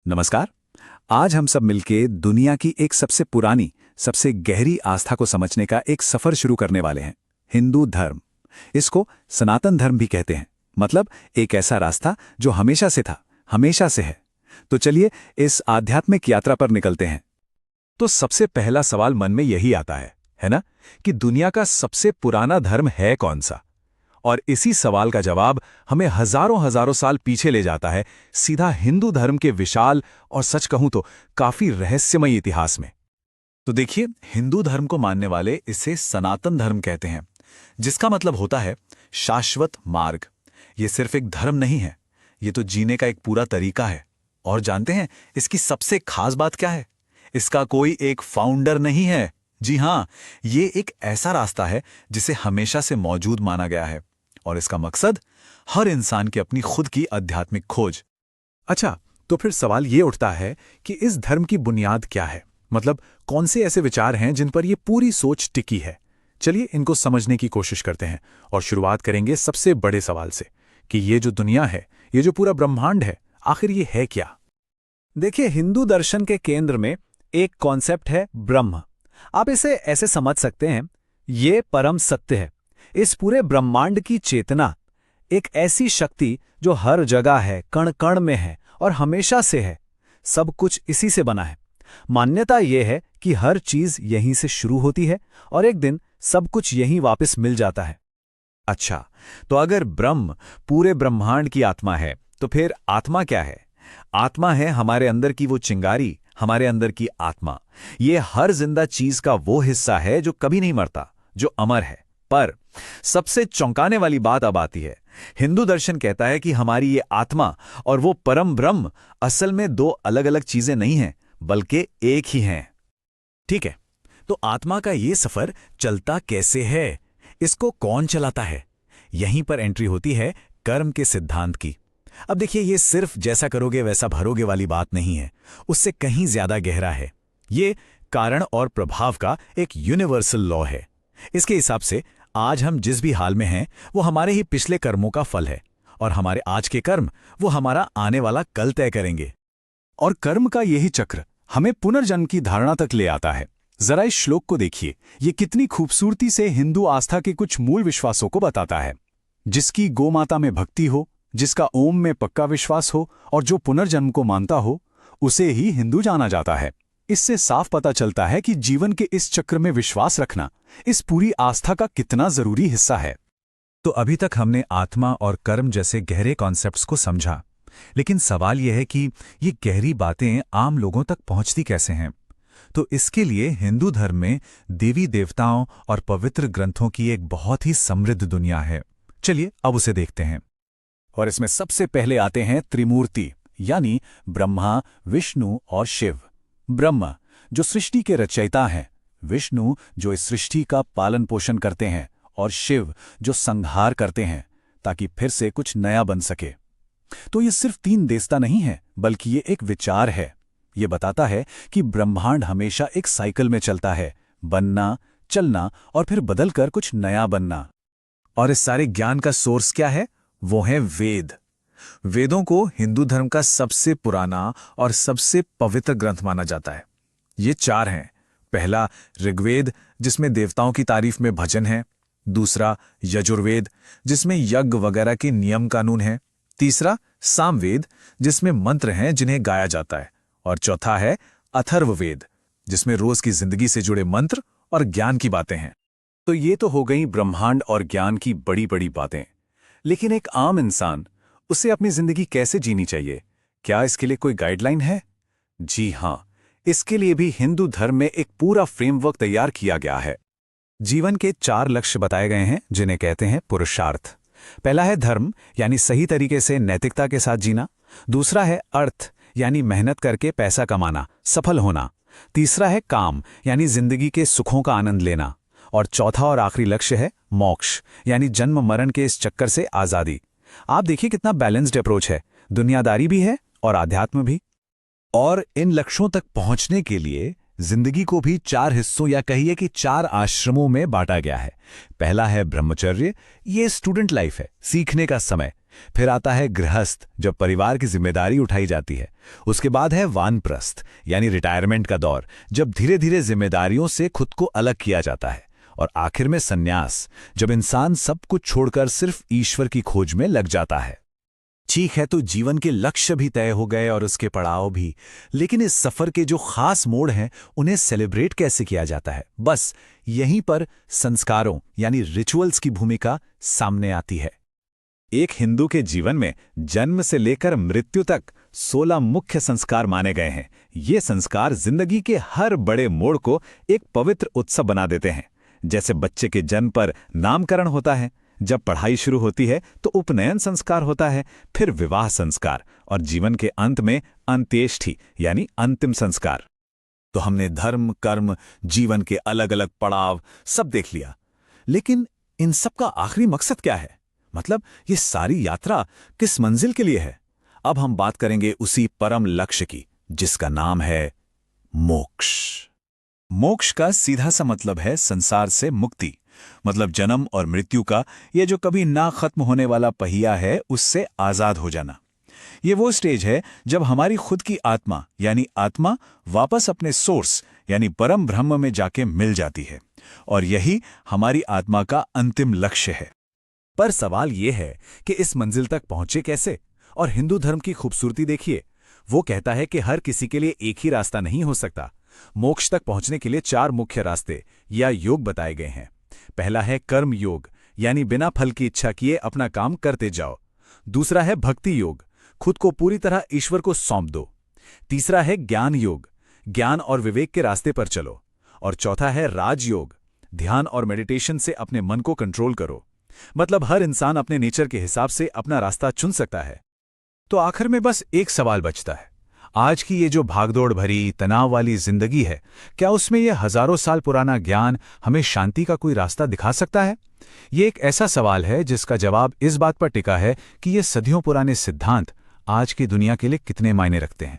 नमस्कार। आज हम सब मिलके दुनिया की एक सबसे पुरानी, सबसे गहरी आस्था को समझने का एक सफर शुरू करने वाले हैं, हिंदू धर्म। इसको सनातन धर्म भी कहते हैं, मतलब एक ऐसा रास्ता जो हमेशा से था, हमेशा से है। तो चलिए इस आध्यात्मिक यात्रा पर निकलते हैं। तो सबसे पहला सवाल मन में यही आता है ना, कि दुनिया का सबसे पुराना धर्म है कौन सा? और इसी सवाल का जवाब हमें हजारों हजारों साल पीछे ले जाता है, सीधा हिंदू धर्म के विशाल और सच कहूं तो काफी रहस्यमय इतिहास में। तो देखिए, हिंदू धर्म को मानने वाले इसे सनातन धर्म कहते हैं, जिसका मतलब होता है शाश्वत मार्ग। ये सिर्फ एक धर्म नहीं है, ये तो जीने का एक पूरा तरीका है। और जानते हैं इसकी सबसे खास बात क्या है? इसका कोई एक फाउंडर नहीं है। जी हां, ये एक ऐसा रास्ता है जिसे हमेशा से मौजूद माना गया है, और इसका मकसद हर इंसान की अपनी खुद की आध्यात्मिक खोज। अच्छा, तो फिर सवाल ये उठता है कि इस धर्म की बुनियाद क्या है? मतलब कौन से ऐसे विचार हैं जिन पर ये पूरी सोच टिकी है? चलिए इनको समझने की कोशिश करते हैं और शुरुआत करेंगे सबसे बड़े सवाल से कि ये जो दुनिया है, ये जो पूरा ब्रह्मांड है, आखिर ये है क्या? देखिए, हिंदू दर्शन के केंद्र में एक कॉन्सेप्ट है ब्रह्म। आप इसे ऐसे समझ सकते हैं, ये परम सत्य है, इस पूरे ब्रह्मांड की चेतना, एक ऐसी शक्ति जो हर जगह है, कण कण में है और हमेशा से है। सब कुछ इसी से बना है। मान्यता यह है कि हर चीज यहीं से शुरू होती है और एक दिन सब कुछ यहीं वापस मिल जाता है। अच्छा, तो अगर ब्रह्म पूरे ब्रह्मांड की आत्मा है, तो फिर आत्मा क्या है? आत्मा है हमारे अंदर की वो चिंगारी, हमारे अंदर की आत्मा। ये हर जिंदा चीज का वो हिस्सा है जो कभी नहीं मरता, जो अमर है। पर सबसे चौंकाने वाली बात अब आती है। हिंदू दर्शन कहता है कि हमारी ये आत्मा और वो परम ब्रह्म असल में दो अलग अलग चीजें नहीं हैं, बल्कि एक ही हैं। ठीक है, तो आत्मा का ये सफर चलता कैसे है? इसको कौन चलाता है? यहीं पर एंट्री होती है कर्म के सिद्धांत की। अब देखिए, ये सिर्फ जैसा करोगे वैसा भरोगे वाली बात नहीं है, उससे कहीं ज्यादा गहरा है। ये कारण और प्रभाव का एक यूनिवर्सल लॉ है। इसके हिसाब से आज हम जिस भी हाल में हैं, वो हमारे ही पिछले कर्मों का फल है, और हमारे आज के कर्म वो हमारा आने वाला कल तय करेंगे। और कर्म का यही चक्र हमें पुनर्जन्म की धारणा तक ले आता है। जरा इस श्लोक को देखिए, ये कितनी खूबसूरती से हिंदू आस्था के कुछ मूल विश्वासों को बताता है। जिसकी गोमाता में भक्ति हो, जिसका ओम में पक्का विश्वास हो और जो पुनर्जन्म को मानता हो, उसे ही हिंदू जाना जाता है। इससे साफ पता चलता है कि जीवन के इस चक्र में विश्वास रखना इस पूरी आस्था का कितना जरूरी हिस्सा है। तो अभी तक हमने आत्मा और कर्म जैसे गहरे कॉन्सेप्ट्स को समझा, लेकिन सवाल यह है कि ये गहरी बातें आम लोगों तक पहुंचती कैसे हैं? तो इसके लिए हिंदू धर्म में देवी देवताओं और पवित्र ग्रंथों की एक बहुत ही समृद्ध दुनिया है। चलिए अब उसे देखते हैं। और इसमें सबसे पहले आते हैं त्रिमूर्ति, यानी ब्रह्मा, विष्णु और शिव। ब्रह्मा जो सृष्टि के रचयिता हैं, विष्णु जो इस सृष्टि का पालन पोषण करते हैं, और शिव जो संहार करते हैं ताकि फिर से कुछ नया बन सके। तो ये सिर्फ तीन देवता नहीं है, बल्कि ये एक विचार है। ये बताता है कि ब्रह्मांड हमेशा एक साइकिल में चलता है, बनना, चलना और फिर बदलकर कुछ नया बनना। और इस सारे ज्ञान का सोर्स क्या है? वो है वेद। वेदों को हिंदू धर्म का सबसे पुराना और सबसे पवित्र ग्रंथ माना जाता है। ये चार हैं। पहला ऋग्वेद, जिसमें देवताओं की तारीफ में भजन है। दूसरा यजुर्वेद, जिसमें यज्ञ वगैरह के नियम कानून हैं। तीसरा सामवेद, जिसमें मंत्र हैं जिन्हें गाया जाता है। और चौथा है अथर्ववेद, जिसमें रोज की जिंदगी से जुड़े मंत्र और ज्ञान की बातें हैं। तो ये तो हो गई ब्रह्मांड और ज्ञान की बड़ी बड़ी बातें। लेकिन एक आम इंसान, उसे अपनी जिंदगी कैसे जीनी चाहिए? क्या इसके लिए कोई गाइडलाइन है? जी हां, इसके लिए भी हिंदू धर्म में एक पूरा फ्रेमवर्क तैयार किया गया है। जीवन के 4 लक्ष्य बताए गए हैं, जिन्हें कहते हैं पुरुषार्थ। पहला है धर्म, यानी सही तरीके से नैतिकता के साथ जीना। दूसरा है अर्थ, यानी मेहनत करके पैसा कमाना, सफल होना। तीसरा है काम, यानी जिंदगी के सुखों का आनंद लेना। और चौथा और आखिरी लक्ष्य है मोक्ष, यानी जन्म मरण के इस चक्कर से आजादी। आप देखिए कितना बैलेंस्ड अप्रोच है, दुनियादारी भी है और आध्यात्म भी। और इन लक्ष्यों तक पहुंचने के लिए जिंदगी को भी 4 हिस्सों या कहिए कि 4 आश्रमों में बांटा गया है। पहला है ब्रह्मचर्य, ये स्टूडेंट लाइफ है, सीखने का समय। फिर आता है गृहस्थ, जब परिवार की जिम्मेदारी उठाई जाती है। उसके बाद है वानप्रस्थ, यानी रिटायरमेंट का दौर, जब धीरे धीरे जिम्मेदारियों से खुद को अलग किया जाता है। और आखिर में सन्यास, जब इंसान सब कुछ छोड़कर सिर्फ ईश्वर की खोज में लग जाता है। ठीक है, तो जीवन के लक्ष्य भी तय हो गए और उसके पड़ाव भी, लेकिन इस सफर के जो खास मोड़ हैं उन्हें सेलिब्रेट कैसे किया जाता है, बस यहीं पर संस्कारों यानी रिचुअल्स की भूमिका सामने आती है। एक हिंदू के जीवन में जन्म से लेकर मृत्यु तक 16 मुख्य संस्कार माने गए हैं। ये संस्कार जिंदगी के हर बड़े मोड़ को एक पवित्र उत्सव बना देते हैं। जैसे बच्चे के जन्म पर नामकरण होता है, जब पढ़ाई शुरू होती है तो उपनयन संस्कार होता है, फिर विवाह संस्कार, और जीवन के अंत में अंत्येष्टि यानी अंतिम संस्कार। तो हमने धर्म, कर्म, जीवन के अलग अलग पड़ाव सब देख लिया, लेकिन इन सब का आखिरी मकसद क्या है? मतलब ये सारी यात्रा किस मंजिल के लिए है? अब हम बात करेंगे उसी परम लक्ष्य की, जिसका नाम है मोक्ष। मोक्ष का सीधा सा मतलब है संसार से मुक्ति, मतलब जन्म और मृत्यु का ये जो कभी ना खत्म होने वाला पहिया है, उससे आजाद हो जाना। ये वो स्टेज है जब हमारी खुद की आत्मा यानी आत्मा वापस अपने सोर्स यानी परम ब्रह्म में जाके मिल जाती है, और यही हमारी आत्मा का अंतिम लक्ष्य है। पर सवाल ये है कि इस मंजिल तक पहुंचे कैसे? और हिंदू धर्म की खूबसूरती देखिए, वो कहता है कि हर किसी के लिए एक ही रास्ता नहीं हो सकता। मोक्ष तक पहुंचने के लिए 4 मुख्य रास्ते या योग बताए गए हैं। पहला है कर्म योग, यानी बिना फल की इच्छा किए अपना काम करते जाओ। दूसरा है भक्ति योग, खुद को पूरी तरह ईश्वर को सौंप दो। तीसरा है ज्ञान योग, ज्ञान और विवेक के रास्ते पर चलो। और चौथा है राजयोग, ध्यान और मेडिटेशन से अपने मन को कंट्रोल करो। मतलब हर इंसान अपने नेचर के हिसाब से अपना रास्ता चुन सकता है। तो आखिर में बस एक सवाल बचता है, आज की ये जो भागदौड़ भरी तनाव वाली जिंदगी है, क्या उसमें ये हजारों साल पुराना ज्ञान हमें शांति का कोई रास्ता दिखा सकता है? ये एक ऐसा सवाल है जिसका जवाब इस बात पर टिका है कि ये सदियों पुराने सिद्धांत आज की दुनिया के लिए कितने मायने रखते हैं।